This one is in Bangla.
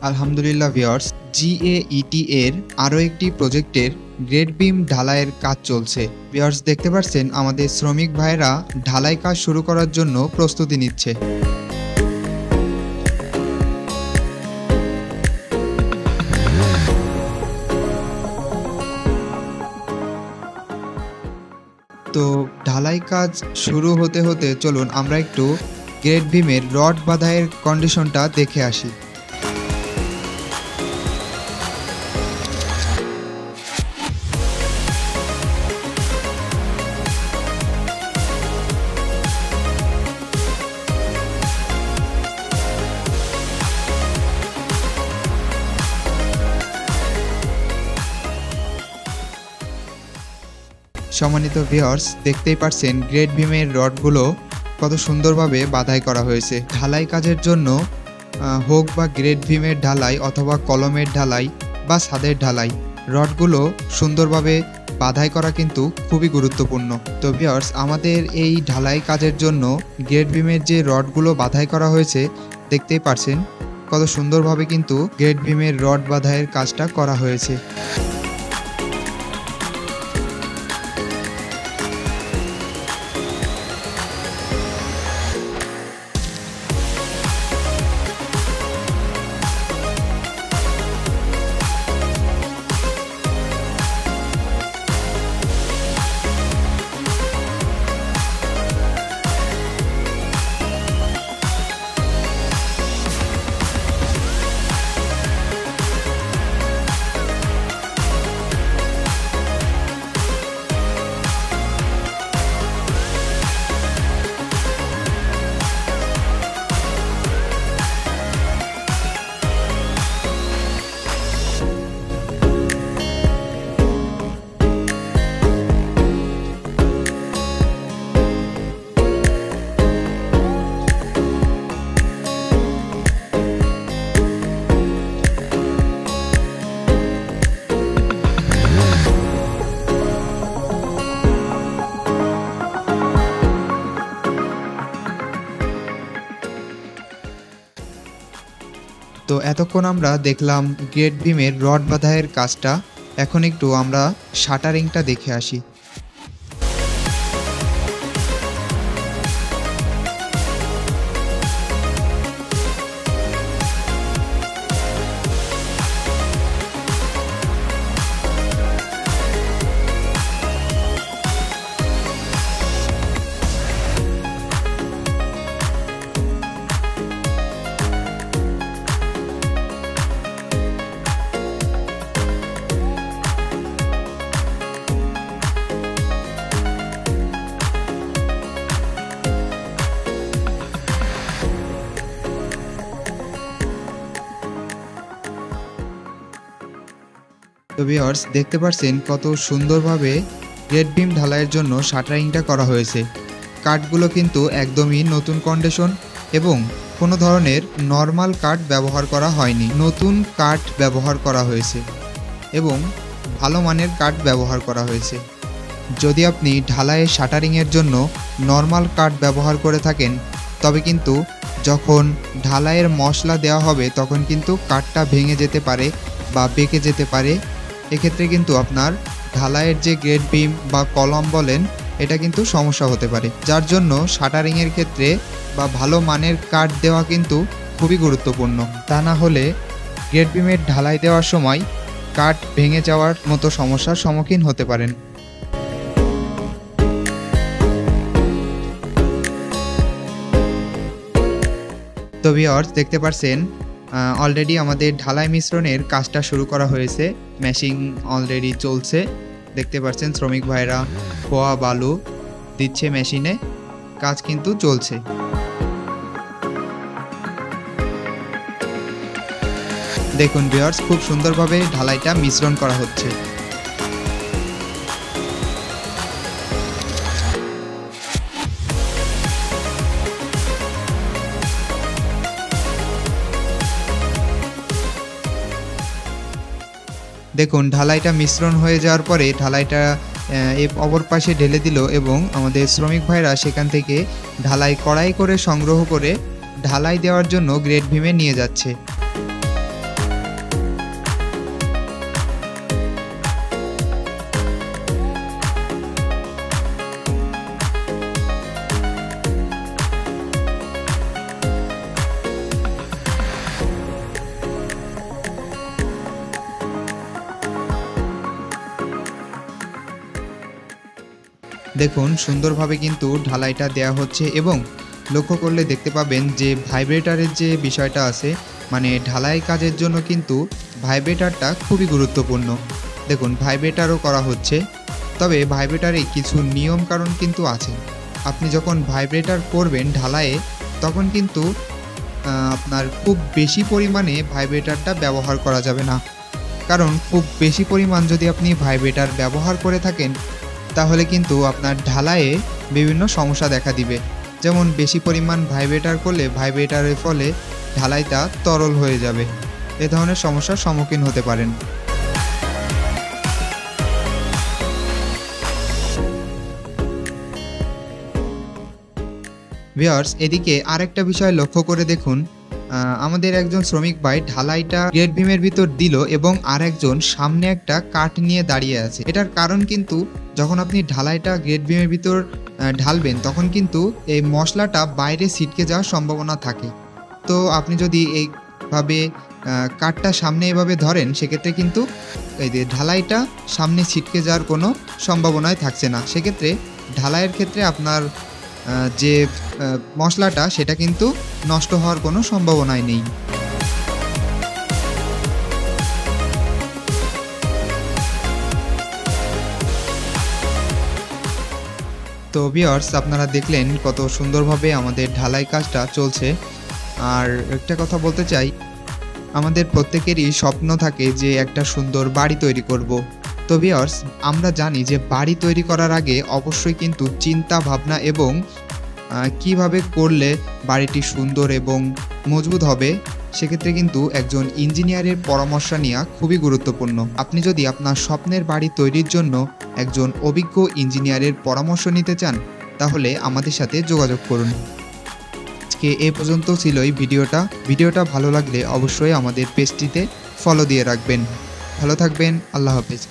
আলহামদুলিল্লাহ ভিউয়ার্স, জিএইটি এর আরও একটি প্রজেক্টের গ্রেড বিম ঢালাইয়ের কাজ চলছে। ভিউয়ার্স, দেখতে পাচ্ছেন আমাদের শ্রমিক ভাইরা ঢালাই কাজ শুরু করার জন্য প্রস্তুতি নিচ্ছে। তো ঢালাই কাজ শুরু হতে হতে চলুন আমরা একটু গ্রেড বিমের রড বাঁধাইয়ের কন্ডিশনটা দেখে আসি। সম্মানিত ভিউয়ার্স, দেখতেই পাচ্ছেন গ্রেড বিমের রডগুলো কত সুন্দরভাবে বাঁধাই করা হয়েছে। ঢালাই কাজের জন্য হোক বা গ্রেড বিমের ঢালাই অথবা কলমের ঢালাই বা ছাদের ঢালাই, রডগুলো সুন্দরভাবে বাঁধাই করা কিন্তু খুবই গুরুত্বপূর্ণ। তো ভিউয়ার্স, আমাদের এই ঢালাই কাজের জন্য গ্রেড বিমের যে রডগুলো বাঁধাই করা হয়েছে দেখতেই পাচ্ছেন কত সুন্দরভাবে কিন্তু গ্রেড বিমের রড বাঁধাইয়ের কাজটা করা হয়েছে। তো এতক্ষণ আমরা দেখলাম গ্রেড বিমের রড বাঁধাইয়ের কাজটা, এখন একটু আমরা শাটারিংটা দেখে আসি। তো ভিউয়ার্স, দেখতে পাচ্ছেন কত সুন্দরভাবে গ্রেড বিম ঢালাইয়ের জন্য শাটারিংটা করা হয়েছে। কাঠগুলো কিন্তু একদমই নতুন কন্ডিশন এবং কোনো ধরনের নর্মাল কাঠ ব্যবহার করা হয়নি, নতুন কাঠ ব্যবহার করা হয়েছে এবং ভালো মানের কাঠ ব্যবহার করা হয়েছে। যদি আপনি ঢালাইয়ের শাটারিংয়ের জন্য নর্মাল কাঠ ব্যবহার করে থাকেন তবে কিন্তু যখন ঢালাইয়ের মশলা দেওয়া হবে তখন কিন্তু কাঠটা ভেঙে যেতে পারে বা বেঁকে যেতে পারে। এক্ষেত্রে কিন্তু আপনার ঢালাইয়ের যে গ্রেড বিম বা কলম বলেন এটা কিন্তু সমস্যা হতে পারে, যার জন্য শাটারিংয়ের ক্ষেত্রে বা ভালো মানের কাঠ দেওয়া কিন্তু খুবই গুরুত্বপূর্ণ। তা না হলে গ্রেড বিমের ঢালাই দেওয়ার সময় কাঠ ভেঙে যাওয়ার মতো সমস্যার সম্মুখীন হতে পারেন। তো ভিউয়ার্স, দেখতে পাচ্ছেন অলরেডি আমাদের ঢালাই মিশ্রণের কাজটা শুরু করা হয়েছে। মেশিং অলরেডি চলছে, দেখতে পাচ্ছেন শ্রমিক ভাইরা খোয়া বালু দিচ্ছে মেশিনে, কাজ কিন্তু চলছে। দেখুন ভিউয়ার্স, খুব সুন্দরভাবে ঢালাইটা মিশ্রণ করা হচ্ছে। দেখুন ঢালাইটা মিশ্রণ হয়ে যাওয়ার পরে ঢালাইটা অপর পাশে ঢেলে দিল এবং আমাদের শ্রমিক ভাইরা সেখান থেকে ঢালাই কড়াই করে সংগ্রহ করে ঢালাই দেওয়ার জন্য গ্রেড বিমে নিয়ে যাচ্ছে। দেখুন সুন্দরভাবে কিন্তু ঢালাইটা দেয়া হচ্ছে এবং লক্ষ্য করলে দেখতে পাবেন যে ভাইব্রেটরের যে বিষয়টা আছে, মানে ঢালাই কাজের জন্য কিন্তু ভাইব্রেটরটা খুবই গুরুত্বপূর্ণ। দেখুন ভাইব্রেটরও করা হচ্ছে, তবে ভাইব্রেটরে কিছু নিয়ম কানুন কিন্তু আছে। আপনি যখন ভাইব্রেটর করবেন ঢালাইয়ে, তখন কিন্তু আপনার খুব বেশি পরিমাণে ভাইব্রেটরটা ব্যবহার করা যাবে না। কারণ খুব বেশি পরিমাণ যদি আপনি ভাইব্রেটর ব্যবহার করে থাকেন, তাহলে কিন্তু আপনার ঢালাইয়ে বিভিন্ন সমস্যা দেখা দিবে। যেমন বেশি পরিমাণ ভাইব্রেটর করলে ভাইব্রেটরের ফলে ঢালাইটা তরল হয়ে যাবে। এ ধরনের সমস্যার সম্মুখীন হতে পারেন। ভিউয়ার্স, এদিকে আরেকটা বিষয় লক্ষ্য করে দেখুন, আমাদের একজন শ্রমিক ভাই ঢালাইটা গ্রেড বিমের ভিতর দিল এবং আরেকজন সামনে একটা কাঠ নিয়ে দাঁড়িয়ে আছে। এটার কারণ কিন্তু যখন আপনি ঢালাইটা গ্রেড বিমের ভিতর ঢালবেন, তখন কিন্তু এই মশলাটা বাইরে ছিটকে যাওয়ার সম্ভাবনা থাকে। তো আপনি যদি এইভাবে কাঠটা সামনে এভাবে ধরেন, সেক্ষেত্রে কিন্তু এই যে ঢালাইটা সামনে ছিটকে যাওয়ার কোনো সম্ভাবনাই থাকছে না। সেক্ষেত্রে ঢালাইয়ের ক্ষেত্রে আপনার যে মশলাটা সেটা কিন্তু নষ্ট হওয়ার কোনো সম্ভাবনাই নেই। তো ভিউয়ার্স, আপনারা দেখলেন কত সুন্দরভাবে আমাদের ঢালাই কাজটা চলছে। আর একটা কথা বলতে চাই, আমাদের প্রত্যেকেরই স্বপ্ন থাকে যে একটা সুন্দর বাড়ি তৈরি করব। তো ভিউয়ার্স, আমরা জানি যে বাড়ি তৈরি করার আগে অবশ্যই কিন্তু চিন্তা ভাবনা এবং কিভাবে করলে বাড়িটি সুন্দর এবং মজবুত হবে, সেক্ষেত্রে কিন্তু একজন ইঞ্জিনিয়ারের পরামর্শ নেওয়া খুবই গুরুত্বপূর্ণ। আপনি যদি আপনার স্বপ্নের বাড়ি তৈরির জন্য একজন অভিজ্ঞ ইঞ্জিনিয়ারের পরামর্শ নিতে চান, তাহলে আমাদের সাথে যোগাযোগ করুন। আজকে এ পর্যন্ত ছিল এই ভিডিওটা ভালো লাগলে অবশ্যই আমাদের পেজটিতে ফলো দিয়ে রাখবেন। ভালো থাকবেন। আল্লাহ হাফেজ।